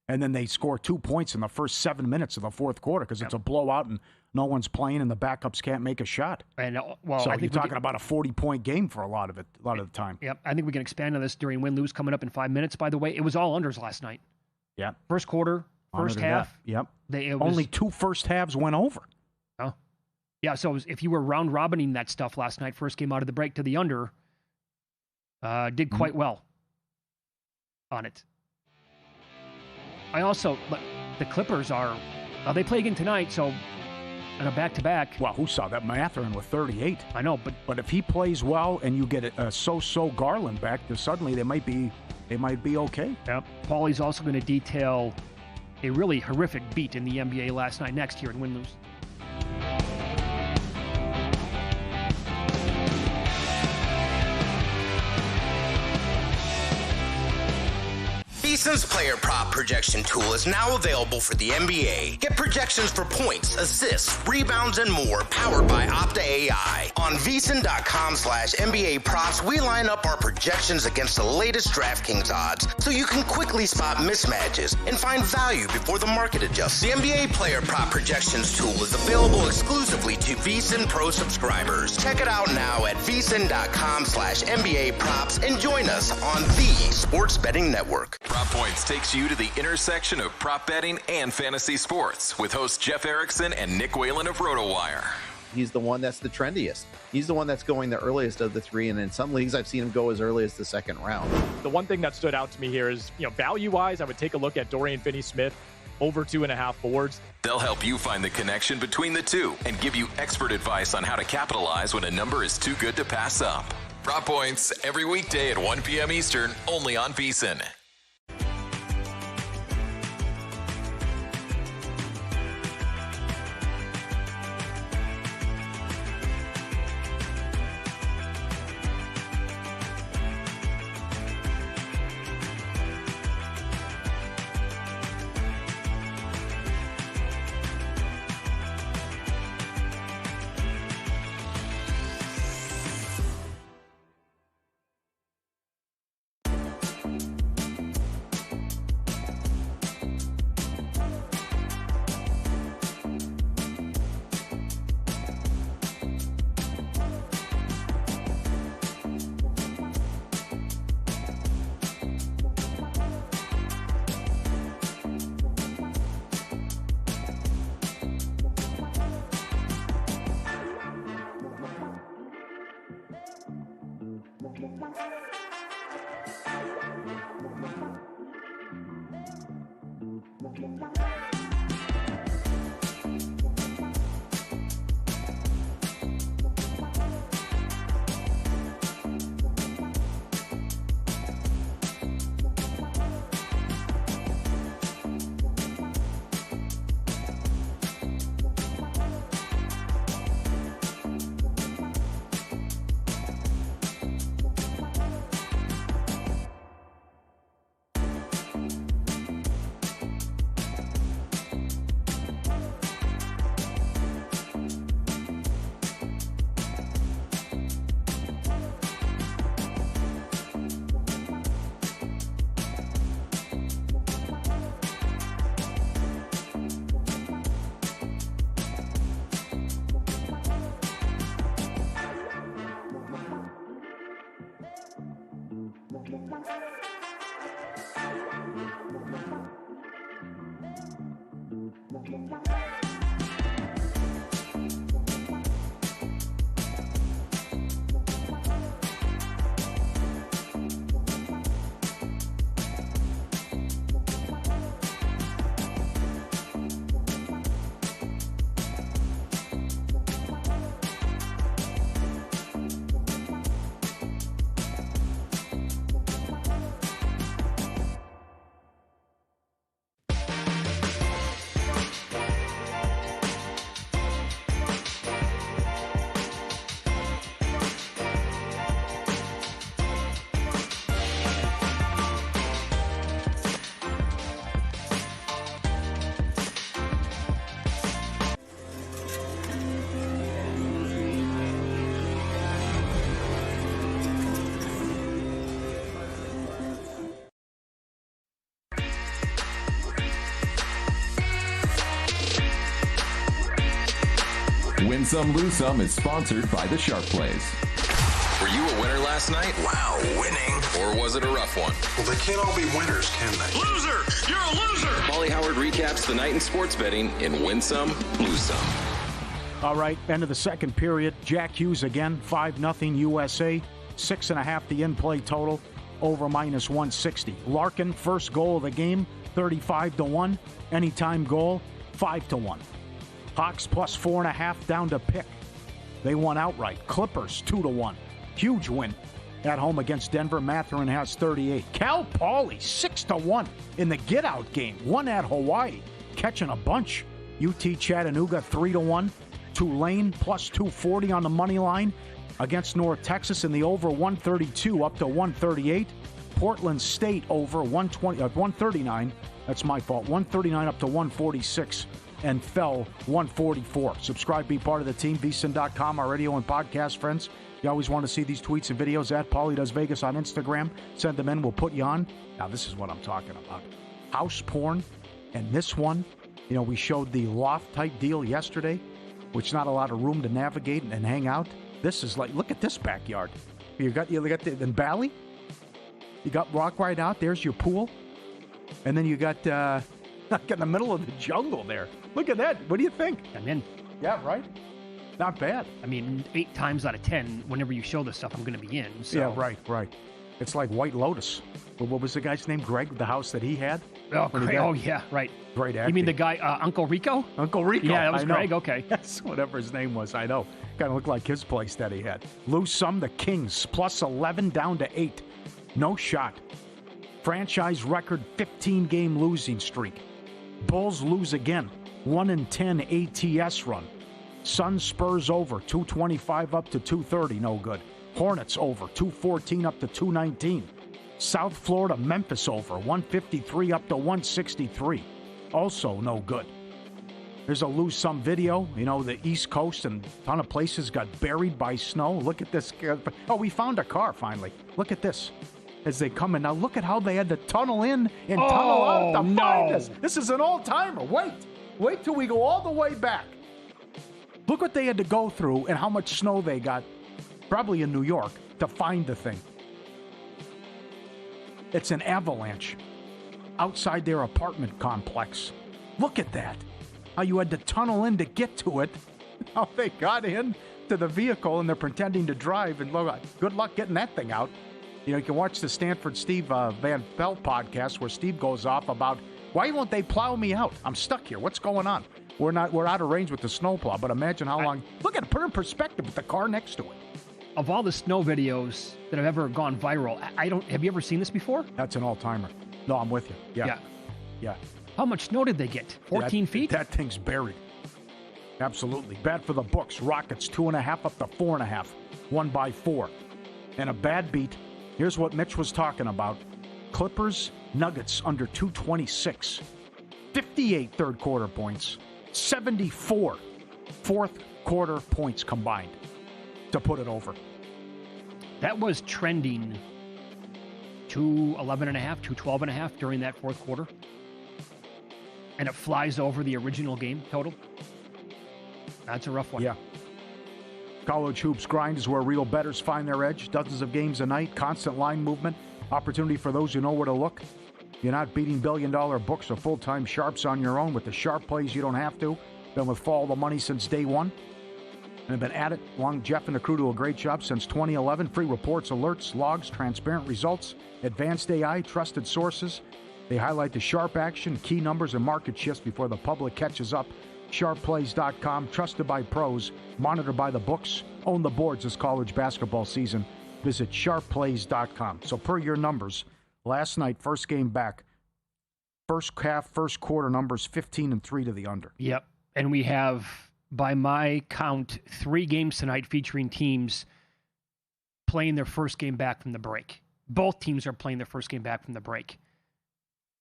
and then they score 2 points in the first 7 minutes of the fourth quarter because it's a blowout and no one's playing and the backups can't make a shot. And so you're talking about a 40-point game for a lot of the time. Yep, I think we can expand on this during win-lose coming up in 5 minutes. By the way, it was all unders last night. Yeah, first quarter, first half. Yep, only 2 first halves went over. Oh, yeah. So if you were round robining that stuff last night, first game out of the break to the under, did quite well on it. But the Clippers they play again tonight, so on a back-to-back. Well, who saw that? Mathurin with 38. I know, but if he plays well and you get a so-so Garland back, then suddenly they might be okay. Yep. Paulie's also going to detail a really horrific beat in the NBA last night next year in Win-Lose. VSiN's player prop projection tool is now available for the NBA. Get projections for points, assists, rebounds, and more powered by Opta AI. On VSiN.com/NBA props, we line up our projections against the latest DraftKings odds so you can quickly spot mismatches and find value before the market adjusts. The NBA player prop projections tool is available exclusively to VSiN Pro subscribers. Check it out now at VSiN.com/NBA props and join us on the Sports Betting Network. Prop Points takes you to the intersection of prop betting and fantasy sports with hosts Jeff Erickson and Nick Whalen of RotoWire. He's the one that's the trendiest. He's the one that's going the earliest of the three, and in some leagues I've seen him go as early as the second round. The one thing that stood out to me here is, value-wise, I would take a look at Dorian Finney-Smith over 2.5 boards. They'll help you find the connection between the two and give you expert advice on how to capitalize when a number is too good to pass up. Prop Points every weekday at 1 p.m. Eastern, only on VSiN. Win Some, Lose Some is sponsored by the Sharp Plays. Were you a winner last night? Wow, winning. Or was it a rough one? Well, they can't all be winners, can they? Loser! You're a loser! Molly Howard recaps the night in sports betting in Win Some, Lose Some. All right, end of the second period. Jack Hughes again, 5-0 USA. 6.5 the in-play total, over -160. Larkin, first goal of the game, 35-1. Anytime goal, 5-1. Hawks plus 4.5 down to pick. They won outright. Clippers 2-1. Huge win at home against Denver. Mathurin has 38. Cal Poly 6-1 in the get-out game. Won at Hawaii, catching a bunch. UT Chattanooga 3-1. Tulane plus 240 on the money line against North Texas in the over 132 up to 138. Portland State over 139. That's my fault. 139 up to 146 and fell 144. Subscribe, be part of the team. VSiN.com, our radio and podcast friends. You always want to see these tweets and videos at Paulie Does Vegas on Instagram. Send them in. We'll put you on. Now, this is what I'm talking about. House porn. And this one, we showed the loft-type deal yesterday, which not a lot of room to navigate and hang out. This is like, look at this backyard. You got in Bali, you got rock right out. There's your pool. And then you got in the middle of the jungle there. Look at that. What do you think? I'm in. Yeah, right? Not bad. I mean, 8 times out of 10, whenever you show this stuff, I'm going to be in. So. Yeah, right. It's like White Lotus. What was the guy's name? Greg, the house that he had? Oh, Greg. Oh, yeah, right. Great acting. You mean the guy, Uncle Rico? Uncle Rico. Yeah, that was Greg. Okay. Yes, whatever his name was. I know. Kind of looked like his place that he had. Lose some, the Kings, plus 11 down to 8. No shot. Franchise record 15-game losing streak. Bulls lose again. 1-10 ATS run. Suns Spurs over. 225 up to 230. No good. Hornets over. 214 up to 219. South Florida Memphis over. 153 up to 163. Also no good. There's a lose some video. The East Coast and a ton of places got buried by snow. Look at this. Oh, we found a car finally. Look at this. As they come in. Now look at how they had to tunnel in and tunnel out to find us. This is an all-timer. Wait till we go all the way back. Look what they had to go through and how much snow they got, probably in New York, to find the thing. It's an avalanche outside their apartment complex. Look at that. How you had to tunnel in to get to it. How they got in to the vehicle and they're pretending to drive. And good luck getting that thing out. You can watch the Stanford Steve Van Pelt podcast where Steve goes off about, why won't they plow me out? I'm stuck here. What's going on? We're out of range with the snowplow, but imagine how long. Look at it, put it in perspective with the car next to it. Of all the snow videos that have ever gone viral, have you ever seen this before? That's an all-timer. No, I'm with you. Yeah. How much snow did they get? 14 feet? That thing's buried. Absolutely. Bad for the books. Rockets 2.5 up to 4.5. 1 by 4. And a bad beat. Here's what Mitch was talking about. Clippers, Nuggets under 226. 58 third quarter points. 74 fourth quarter points combined to put it over. That was trending 211.5, 212.5 during that fourth quarter. And it flies over the original game total. That's a rough one. Yeah. College hoops grind is where real bettors find their edge. Dozens of games a night, constant line movement, opportunity for those who know where to look. You're not beating billion-dollar books or full-time sharps on your own. With the sharp plays, you don't have to. Been with Follow the Money since day one. And have been at it, along Jeff and the crew, do a great job since 2011. Free reports, alerts, logs, transparent results, advanced AI, trusted sources. They highlight the sharp action, key numbers, and market shifts before the public catches up. SharpPlays.com, trusted by pros, monitored by the books, own the boards this college basketball season. Visit SharpPlays.com. So per your numbers, last night, first game back, first half, first quarter numbers, 15-3 to the under. Yep. And we have, by my count, 3 games tonight featuring teams playing their first game back from the break. Both teams are playing their first game back from the break.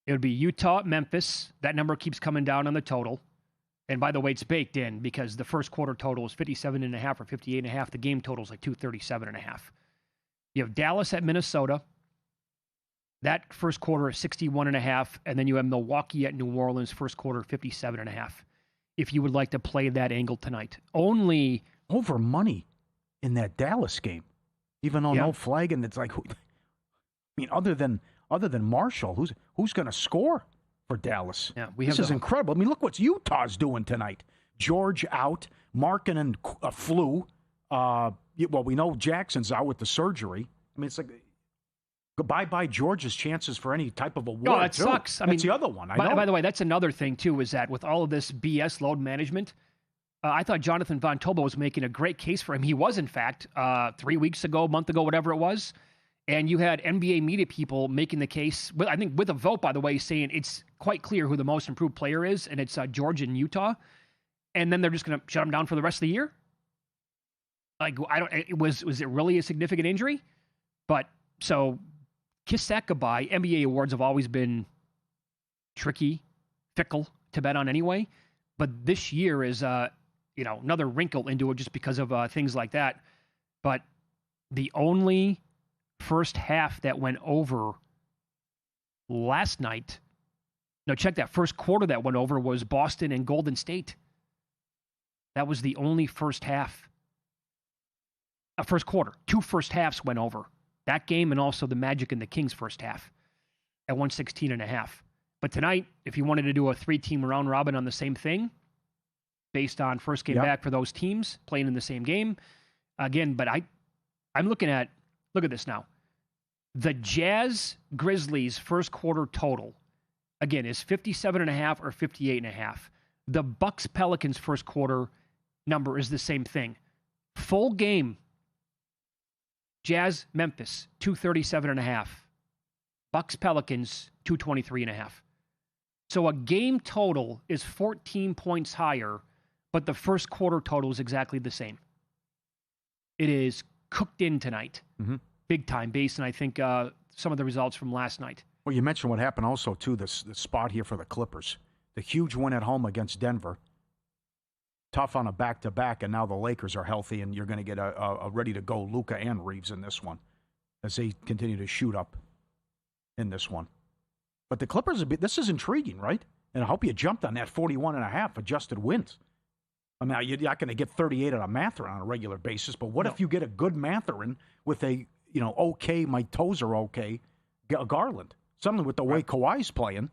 It would be Utah, Memphis. That number keeps coming down on the total. And by the way, it's baked in because the first quarter total is 57.5 or 58.5. The game total is like 237.5. You have Dallas at Minnesota. That first quarter is 61.5. And then you have Milwaukee at New Orleans, first quarter 57.5. if you would like to play that angle tonight. Only over money in that Dallas game, even though no flag, and it's like, I mean, other than Marshall, who's going to score for Dallas? Yeah, this is incredible. I mean, look what Utah's doing tonight. George out, Markkanen flew. Well, we know Jackson's out with the surgery. I mean, it's like bye George's chances for any type of award. Oh, that sucks. That's the other one. I know. By the way, that's another thing too. Is that with all of this BS load management, I thought Jonathan Von Tobel was making a great case for him. He was, in fact, 3 weeks ago, a month ago, whatever it was. And you had NBA media people making the case, I think with a vote, by the way, saying it's quite clear who the most improved player is, and it's Georgia and Utah. And then they're just going to shut him down for the rest of the year. Like, was it really a significant injury? But so kiss that goodbye. NBA awards have always been tricky, fickle to bet on anyway. But this year is, another wrinkle into it just because of things like that. But the only first half that went over last night, check that, first quarter that went over was Boston and Golden State. That was the only first half. First quarter. 2 first halves went over. That game and also the Magic and the Kings first half at 116.5. But tonight, if you wanted to do a 3-team round robin on the same thing, based on first game back for those teams playing in the same game, again, but I'm looking at, look at this now. The Jazz Grizzlies first quarter total, again, is 57.5 or 58.5. The Bucks Pelicans first quarter number is the same thing. Full game, Jazz Memphis 237.5. Bucks Pelicans 223.5. So a game total is 14 points higher, but the first quarter total is exactly the same. It is cooked in tonight, big time, based on, I think, some of the results from last night. Well, you mentioned what happened also, too, the spot here for the Clippers. The huge win at home against Denver. Tough on a back-to-back, and now the Lakers are healthy, and you're going to get a ready-to-go Luka and Reeves in this one as they continue to shoot up in this one. But the Clippers, this is intriguing, right? And I hope you jumped on that 41.5 adjusted wins. I mean, you're not going to get 38 out of Mathurin on a regular basis, but what if you get a good Mathurin with a, okay, my toes are okay, Garland? Suddenly with the way Kawhi's playing,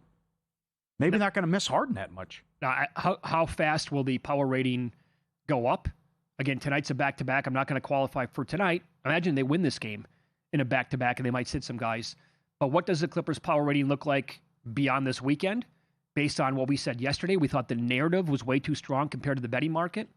maybe not going to miss Harden that much. Now, how fast will the power rating go up? Again, tonight's a back-to-back. I'm not going to qualify for tonight. Imagine they win this game in a back-to-back, and they might sit some guys. But what does the Clippers' power rating look like beyond this weekend? Based on what we said yesterday, we thought the narrative was way too strong compared to the betting market,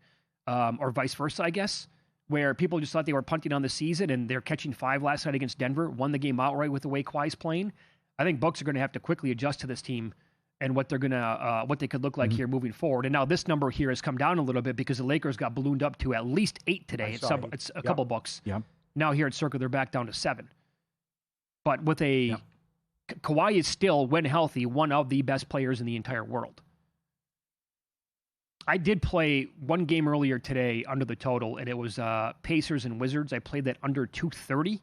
or vice versa, I guess, where people just thought they were punting on the season, and they're catching 5 last night against Denver, won the game outright with the way Kawhi's playing. I think books are going to have to quickly adjust to this team and what they're gonna, what they could look like here moving forward. And now this number here has come down a little bit because the Lakers got ballooned up to at least 8 today. It's a couple books. Yep. Now here at Circa, they're back down to 7. But with Kawhi is still, when healthy, one of the best players in the entire world. I did play one game earlier today under the total, and it was Pacers and Wizards. I played that under 230.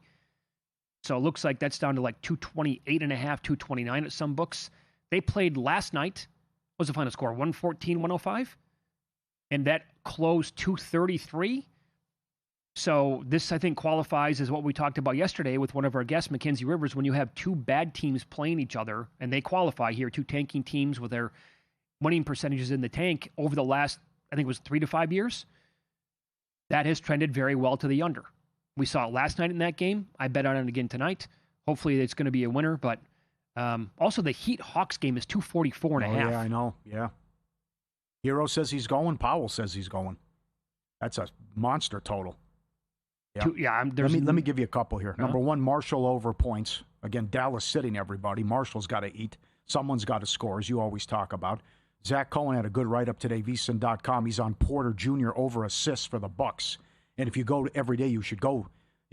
So it looks like that's down to like 228.5, 229 at some books. They played last night. What was the final score? 114-105? And that closed 233. So this, I think, qualifies as what we talked about yesterday with one of our guests, Mackenzie Rivers, when you have 2 bad teams playing each other, and they qualify here, 2 tanking teams with their winning percentages in the tank over the last, I think it was 3 to 5 years. That has trended very well to the under. We saw it last night in that game. I bet on it again tonight. Hopefully it's going to be a winner, but also the Heat-Hawks game is 244.5. Yeah, I know. Yeah. Hero says he's going. Powell says he's going. That's a monster total. Yeah. Let me give you a couple here. Number 1, Marshall over points. Again, Dallas sitting everybody. Marshall's got to eat. Someone's got to score, as you always talk about. Zach Cohen had a good write-up today, VSiN.com. He's on Porter Jr. over assists for the Bucks. And if you go every day, you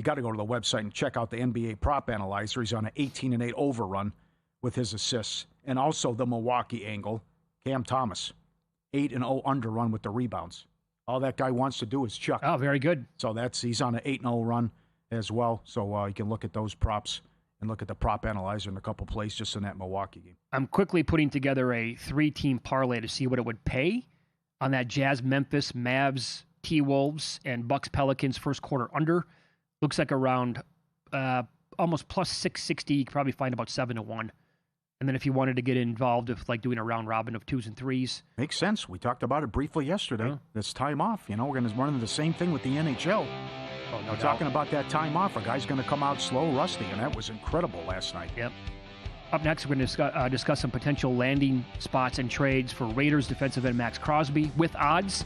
got to go to the website and check out the NBA prop analyzer. He's on an 18-8 overrun with his assists. And also the Milwaukee angle, Cam Thomas, 8-0 underrun with the rebounds. All that guy wants to do is chuck. Oh, very good. So he's on an 8-0 run as well. So you can look at those props and look at the prop analyzer in a couple plays just in that Milwaukee game. I'm quickly putting together a 3-team parlay to see what it would pay. on that Jazz, Memphis, Mavs, T-Wolves, and Bucks, Pelicans first quarter under. Looks like around almost plus 660. You could probably find about 7-1. And then if you wanted to get involved with like doing a round robin of 2s and 3s. Makes sense. We talked about it briefly yesterday. Yeah. This time off, we're going to run into the same thing with the NHL. We're talking about that time off. A guy's going to come out slow, rusty, and that was incredible last night. Yep. Up next, we're going to discuss some potential landing spots and trades for Raiders defensive end Max Crosby with odds.